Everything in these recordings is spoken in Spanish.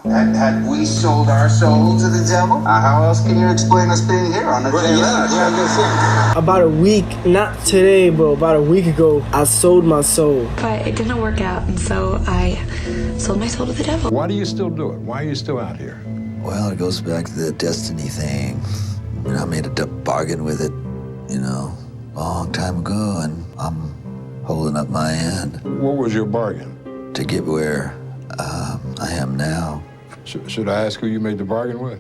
Had we sold our soul to the devil? How else can you explain us being here on the About a week, not today, bro, about a week ago, I sold my soul. But it didn't work out, and so I sold my soul to the devil. Why do you still do it? Why are you still out here? Well, it goes back to the destiny thing. You know, I made a bargain with it, a long time ago, and I'm holding up my end. What was your bargain? To get where I am now. Should I ask who you made the bargain with?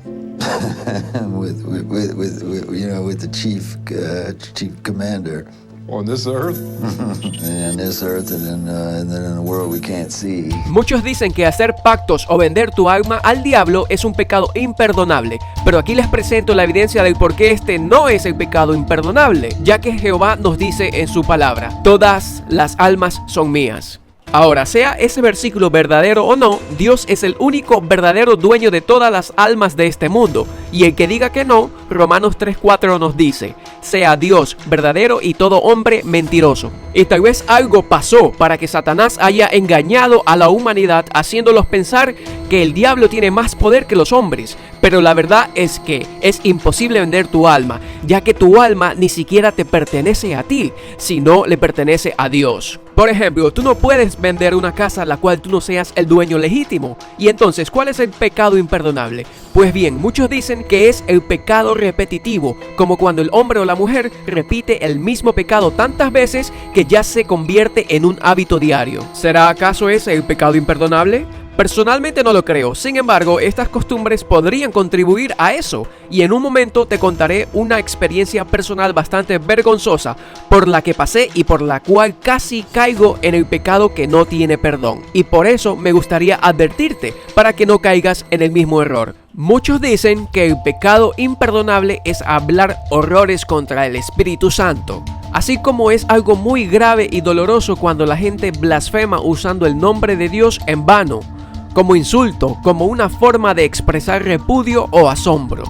with the chief commander. On this earth? And this earth and then in the world we can't see. Muchos dicen que hacer pactos o vender tu alma al diablo es un pecado imperdonable, pero aquí les presento la evidencia del por qué este no es el pecado imperdonable, ya que Jehová nos dice en su palabra: todas las almas son mías. Ahora, sea ese versículo verdadero o no, Dios es el único verdadero dueño de todas las almas de este mundo. Y el que diga que no, Romanos 3:4 nos dice: sea Dios verdadero y todo hombre mentiroso. Y tal vez algo pasó para que Satanás haya engañado a la humanidad, haciéndolos pensar que el diablo tiene más poder que los hombres. Pero la verdad es que es imposible vender tu alma, ya que tu alma ni siquiera te pertenece a ti, sino le pertenece a Dios. Por ejemplo, tú no puedes vender una casa a la cual tú no seas el dueño legítimo. Y entonces, ¿cuál es el pecado imperdonable? Pues bien, muchos dicen que es el pecado repetitivo, como cuando el hombre o la mujer repite el mismo pecado tantas veces que ya se convierte en un hábito diario. ¿Será acaso ese el pecado imperdonable? Personalmente no lo creo, sin embargo, estas costumbres podrían contribuir a eso, y en un momento te contaré una experiencia personal bastante vergonzosa por la que pasé y por la cual casi caigo en el pecado que no tiene perdón. Y por eso me gustaría advertirte para que no caigas en el mismo error. Muchos dicen que el pecado imperdonable es hablar horrores contra el Espíritu Santo, así como es algo muy grave y doloroso cuando la gente blasfema usando el nombre de Dios en vano, como insulto, como una forma de expresar repudio o asombro.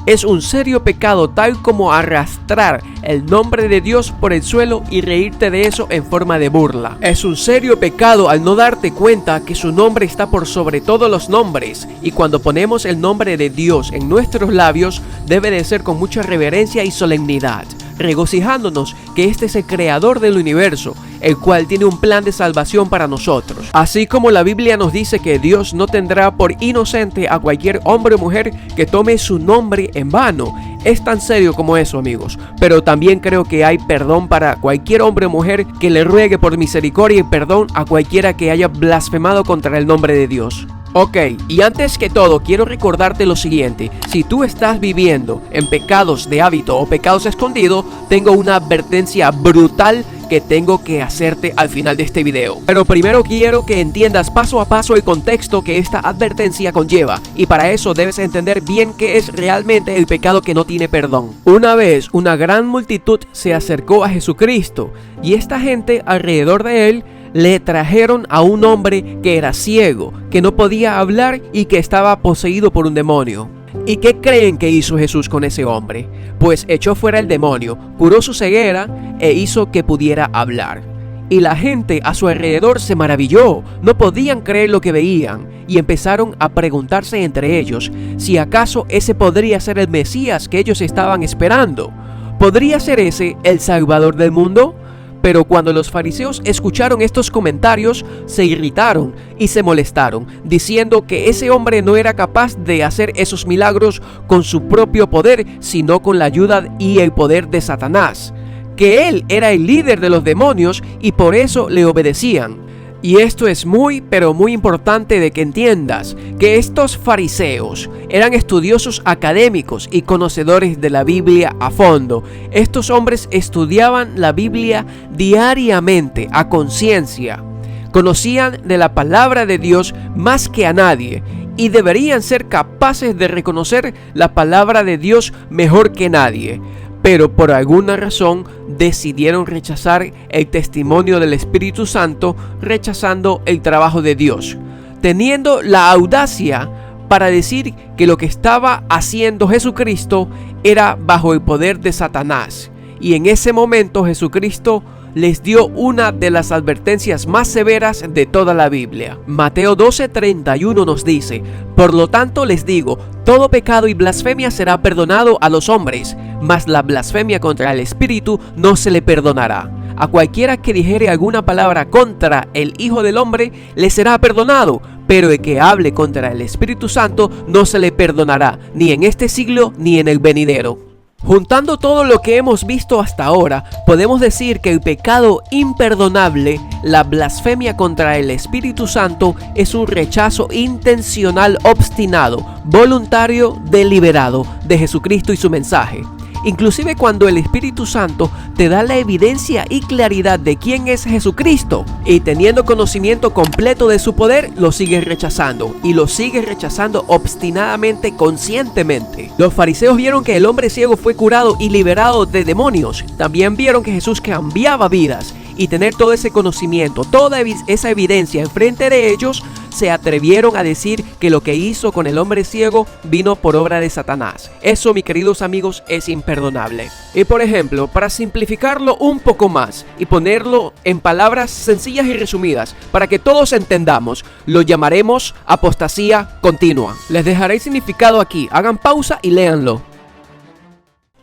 Es un serio pecado, tal como arrastrar el nombre de Dios por el suelo y reírte de eso en forma de burla. Es un serio pecado al no darte cuenta que su nombre está por sobre todos los nombres, y cuando ponemos el nombre de Dios en nuestros labios debe de ser con mucha reverencia y solemnidad, regocijándonos que este es el creador del universo, el cual tiene un plan de salvación para nosotros. Así como la Biblia nos dice que Dios no tendrá por inocente a cualquier hombre o mujer que tome su nombre en vano. Es tan serio como eso, amigos. Pero también creo que hay perdón para cualquier hombre o mujer que le ruegue por misericordia y perdón a cualquiera que haya blasfemado contra el nombre de Dios. Ok, y antes que todo quiero recordarte lo siguiente: si tú estás viviendo en pecados de hábito o pecados escondidos, tengo una advertencia brutal que tengo que hacerte al final de este video. Pero primero quiero que entiendas paso a paso el contexto que esta advertencia conlleva, y para eso debes entender bien qué es realmente el pecado que no tiene perdón. Una vez una gran multitud se acercó a Jesucristo, y esta gente alrededor de él le trajeron a un hombre que era ciego, que no podía hablar y que estaba poseído por un demonio. ¿Y qué creen que hizo Jesús con ese hombre? Pues echó fuera el demonio, curó su ceguera e hizo que pudiera hablar. Y la gente a su alrededor se maravilló, no podían creer lo que veían, y empezaron a preguntarse entre ellos si acaso ese podría ser el Mesías que ellos estaban esperando. ¿Podría ser ese el Salvador del mundo? Pero cuando los fariseos escucharon estos comentarios, se irritaron y se molestaron, diciendo que ese hombre no era capaz de hacer esos milagros con su propio poder, sino con la ayuda y el poder de Satanás, que él era el líder de los demonios y por eso le obedecían. Y esto es muy, pero muy importante de que entiendas, que estos fariseos eran estudiosos académicos y conocedores de la Biblia a fondo. Estos hombres estudiaban la Biblia diariamente, a conciencia. Conocían de la palabra de Dios más que a nadie, y deberían ser capaces de reconocer la palabra de Dios mejor que nadie. Pero por alguna razón decidieron rechazar el testimonio del Espíritu Santo, rechazando el trabajo de Dios, teniendo la audacia para decir que lo que estaba haciendo Jesucristo era bajo el poder de Satanás. Y en ese momento Jesucristo les dio una de las advertencias más severas de toda la Biblia. Mateo 12:31 nos dice: por lo tanto les digo, todo pecado y blasfemia será perdonado a los hombres, mas la blasfemia contra el Espíritu no se le perdonará. A cualquiera que dijere alguna palabra contra el Hijo del Hombre le será perdonado, pero el que hable contra el Espíritu Santo no se le perdonará, ni en este siglo ni en el venidero. Juntando todo lo que hemos visto hasta ahora, podemos decir que el pecado imperdonable, la blasfemia contra el Espíritu Santo, es un rechazo intencional, obstinado, voluntario, deliberado de Jesucristo y su mensaje. Inclusive cuando el Espíritu Santo te da la evidencia y claridad de quién es Jesucristo, y teniendo conocimiento completo de su poder, lo sigues rechazando, y lo sigues rechazando obstinadamente, conscientemente. Los fariseos vieron que el hombre ciego fue curado y liberado de demonios. También vieron que Jesús cambiaba vidas, y tener todo ese conocimiento, toda esa evidencia enfrente de ellos, se atrevieron a decir que lo que hizo con el hombre ciego vino por obra de Satanás. Eso, mis queridos amigos, es imperdonable. Y por ejemplo, para simplificarlo un poco más y ponerlo en palabras sencillas y resumidas, para que todos entendamos, lo llamaremos apostasía continua. Les dejaré el significado aquí, hagan pausa y léanlo.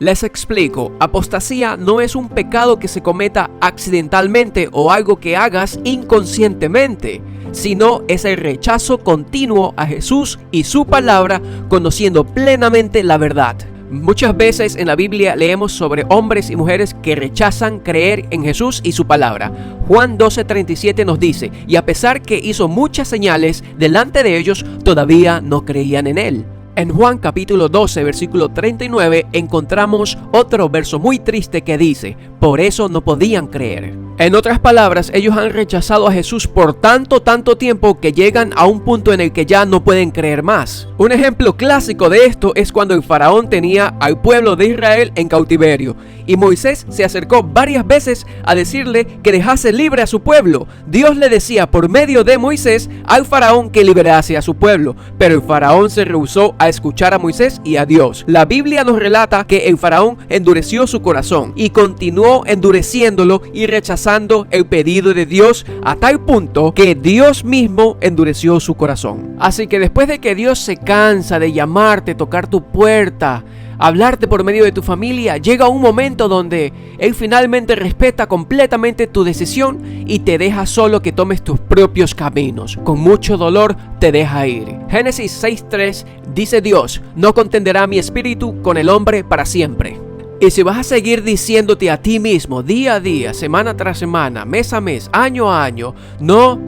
Les explico, apostasía no es un pecado que se cometa accidentalmente o algo que hagas inconscientemente, sino es el rechazo continuo a Jesús y su palabra, conociendo plenamente la verdad. Muchas veces en la Biblia leemos sobre hombres y mujeres que rechazan creer en Jesús y su palabra. Juan 12:37 nos dice: y a pesar que hizo muchas señales delante de ellos, todavía no creían en él. En Juan capítulo 12, versículo 39, encontramos otro verso muy triste que dice: por eso no podían creer. En otras palabras, ellos han rechazado a Jesús por tanto tiempo que llegan a un punto en el que ya no pueden creer más. Un ejemplo clásico de esto es cuando el faraón tenía al pueblo de Israel en cautiverio, y Moisés se acercó varias veces a decirle que dejase libre a su pueblo. Dios le decía por medio de Moisés al faraón que liberase a su pueblo, pero el faraón se rehusó a escuchar a Moisés y a Dios. La Biblia nos relata que el faraón endureció su corazón y continuó endureciéndolo y rechazando el pedido de Dios a tal punto que Dios mismo endureció su corazón. Así que después de que Dios se cansa de llamarte, tocar tu puerta, hablarte por medio de tu familia, llega un momento donde Él finalmente respeta completamente tu decisión y te deja solo que tomes tus propios caminos. Con mucho dolor te deja ir. Génesis 6:3 dice Dios: no contenderá mi espíritu con el hombre para siempre. Y si vas a seguir diciéndote a ti mismo día a día, semana tras semana, mes a mes, año a año, no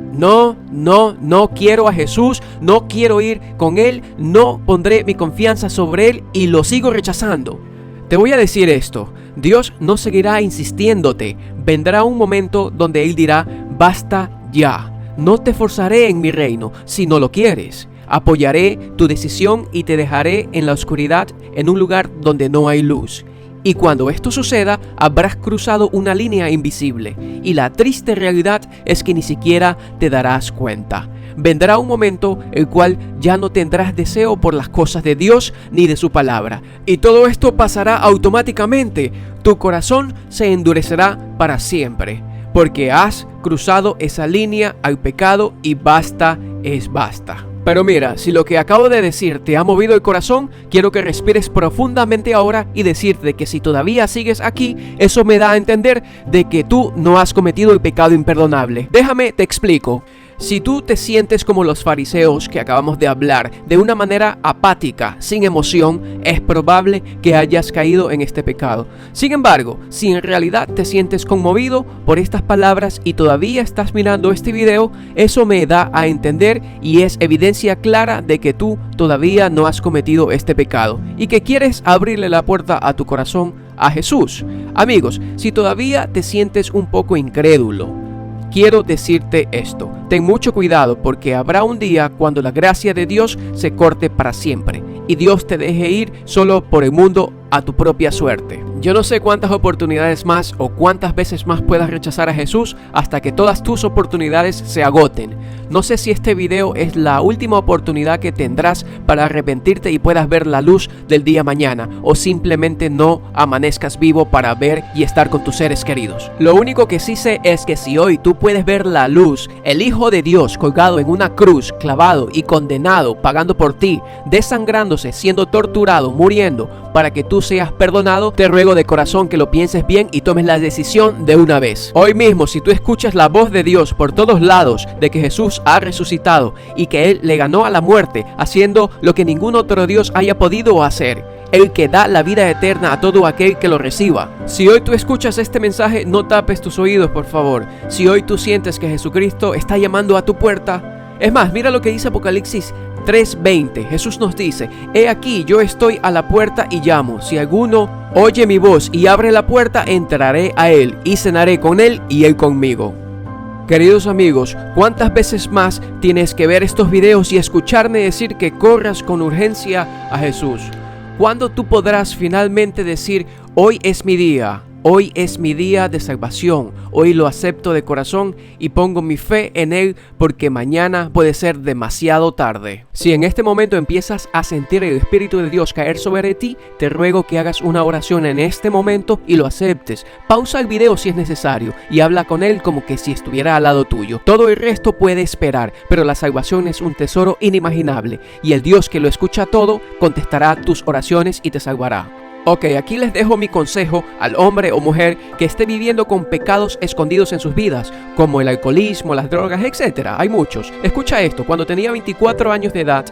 quiero a Jesús, no quiero ir con Él, no pondré mi confianza sobre Él y lo sigo rechazando, te voy a decir esto: Dios no seguirá insistiéndote. Vendrá un momento donde Él dirá: basta ya, no te forzaré en mi reino si no lo quieres. Apoyaré tu decisión y te dejaré en la oscuridad, en un lugar donde no hay luz. Y cuando esto suceda, habrás cruzado una línea invisible, y la triste realidad es que ni siquiera te darás cuenta. Vendrá un momento el cual ya no tendrás deseo por las cosas de Dios ni de su palabra, y todo esto pasará automáticamente. Tu corazón se endurecerá para siempre, porque has cruzado esa línea al pecado y basta es basta. Pero mira, si lo que acabo de decir te ha movido el corazón, quiero que respires profundamente ahora y decirte que si todavía sigues aquí, eso me da a entender de que tú no has cometido el pecado imperdonable. Déjame te explico. Si tú te sientes como los fariseos que acabamos de hablar, de una manera apática, sin emoción, es probable que hayas caído en este pecado. Sin embargo, si en realidad te sientes conmovido por estas palabras y todavía estás mirando este video, eso me da a entender y es evidencia clara de que tú todavía no has cometido este pecado y que quieres abrirle la puerta a tu corazón a Jesús. Amigos, si todavía te sientes un poco incrédulo, quiero decirte esto: ten mucho cuidado, porque habrá un día cuando la gracia de Dios se corte para siempre y Dios te deje ir solo por el mundo a tu propia suerte. Yo no sé cuántas oportunidades más o cuántas veces más puedas rechazar a Jesús hasta que todas tus oportunidades se agoten. No sé si este video es la última oportunidad que tendrás para arrepentirte y puedas ver la luz del día mañana, o simplemente no amanezcas vivo para ver y estar con tus seres queridos. Lo único que sí sé es que si hoy tú puedes ver la luz, el Hijo de Dios colgado en una cruz, clavado y condenado, pagando por ti, desangrándose, siendo torturado, muriendo, para que tú seas perdonado, te ruego de corazón que lo pienses bien y tomes la decisión de una vez. Hoy mismo, si tú escuchas la voz de Dios por todos lados de que Jesús ha resucitado y que Él le ganó a la muerte, haciendo lo que ningún otro Dios haya podido hacer, el que da la vida eterna a todo aquel que lo reciba. Si hoy tú escuchas este mensaje, no tapes tus oídos, por favor. Si hoy tú sientes que Jesucristo está llamando a tu puerta, es más, mira lo que dice Apocalipsis 3:20. Jesús nos dice: he aquí, yo estoy a la puerta y llamo. Si alguno oye mi voz y abre la puerta, entraré a él y cenaré con él y él conmigo. Queridos amigos, ¿cuántas veces más tienes que ver estos videos y escucharme decir que corras con urgencia a Jesús? ¿Cuándo tú podrás finalmente decir: hoy es mi día? Hoy es mi día de salvación, hoy lo acepto de corazón y pongo mi fe en Él, porque mañana puede ser demasiado tarde. Si en este momento empiezas a sentir el Espíritu de Dios caer sobre ti, te ruego que hagas una oración en este momento y lo aceptes. Pausa el video si es necesario y habla con Él como que si estuviera al lado tuyo. Todo el resto puede esperar, pero la salvación es un tesoro inimaginable y el Dios que lo escucha todo contestará tus oraciones y te salvará. Ok, aquí les dejo mi consejo al hombre o mujer que esté viviendo con pecados escondidos en sus vidas, como el alcoholismo, las drogas, etc. Hay muchos. Escucha esto: cuando tenía 24 años de edad,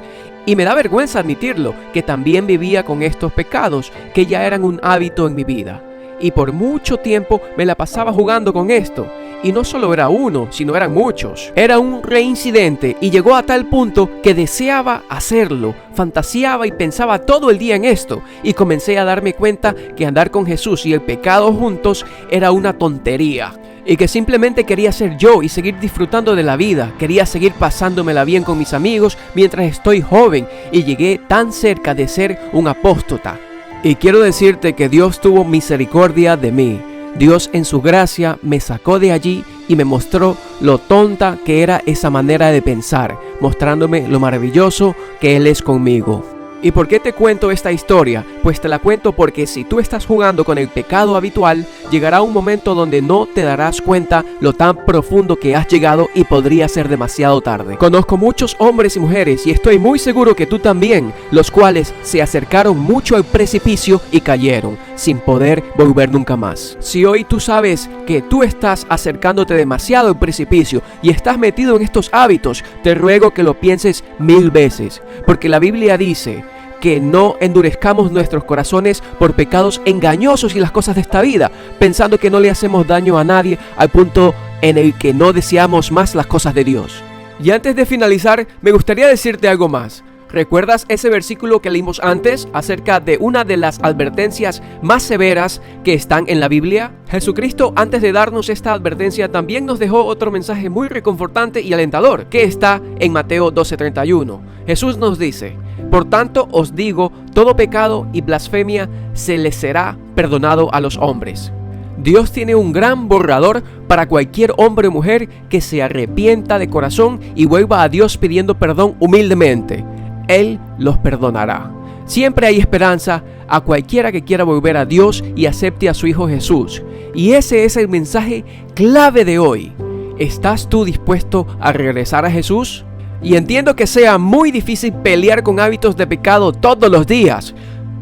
y me da vergüenza admitirlo, que también vivía con estos pecados, que ya eran un hábito en mi vida. Y por mucho tiempo me la pasaba jugando con esto. Y no solo era uno, sino eran muchos. Era un reincidente y llegó a tal punto que deseaba hacerlo, fantaseaba y pensaba todo el día en esto. Y comencé a darme cuenta que andar con Jesús y el pecado juntos era una tontería. Y que simplemente quería ser yo y seguir disfrutando de la vida. Quería seguir pasándomela bien con mis amigos mientras estoy joven. Y llegué tan cerca de ser un apóstata. Y quiero decirte que Dios tuvo misericordia de mí. Dios en su gracia me sacó de allí y me mostró lo tonta que era esa manera de pensar, mostrándome lo maravilloso que Él es conmigo. ¿Y por qué te cuento esta historia? Pues te la cuento porque si tú estás jugando con el pecado habitual, llegará un momento donde no te darás cuenta lo tan profundo que has llegado y podría ser demasiado tarde. Conozco muchos hombres y mujeres, y estoy muy seguro que tú también, los cuales se acercaron mucho al precipicio y cayeron, sin poder volver nunca más. Si hoy tú sabes que tú estás acercándote demasiado al precipicio y estás metido en estos hábitos, te ruego que lo pienses 1000 veces, porque la Biblia dice que no endurezcamos nuestros corazones por pecados engañosos y las cosas de esta vida, pensando que no le hacemos daño a nadie al punto en el que no deseamos más las cosas de Dios. Y antes de finalizar, me gustaría decirte algo más. ¿Recuerdas ese versículo que leímos antes acerca de una de las advertencias más severas que están en la Biblia? Jesucristo, antes de darnos esta advertencia, también nos dejó otro mensaje muy reconfortante y alentador, que está en Mateo 12:31. Jesús nos dice: por tanto os digo, todo pecado y blasfemia se les será perdonado a los hombres. Dios tiene un gran borrador para cualquier hombre o mujer que se arrepienta de corazón y vuelva a Dios pidiendo perdón humildemente. Él los perdonará. Siempre hay esperanza a cualquiera que quiera volver a Dios y acepte a su Hijo Jesús. Y ese es el mensaje clave de hoy. ¿Estás tú dispuesto a regresar a Jesús? Y entiendo que sea muy difícil pelear con hábitos de pecado todos los días.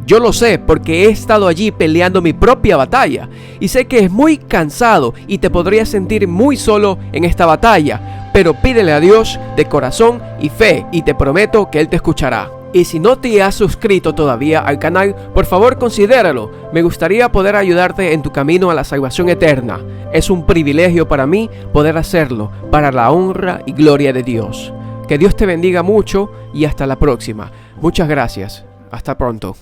Yo lo sé porque he estado allí peleando mi propia batalla. Y sé que es muy cansado y te podrías sentir muy solo en esta batalla. Pero pídele a Dios de corazón y fe y te prometo que Él te escuchará. Y si no te has suscrito todavía al canal, por favor considéralo. Me gustaría poder ayudarte en tu camino a la salvación eterna. Es un privilegio para mí poder hacerlo, para la honra y gloria de Dios. Que Dios te bendiga mucho y hasta la próxima. Muchas gracias. Hasta pronto.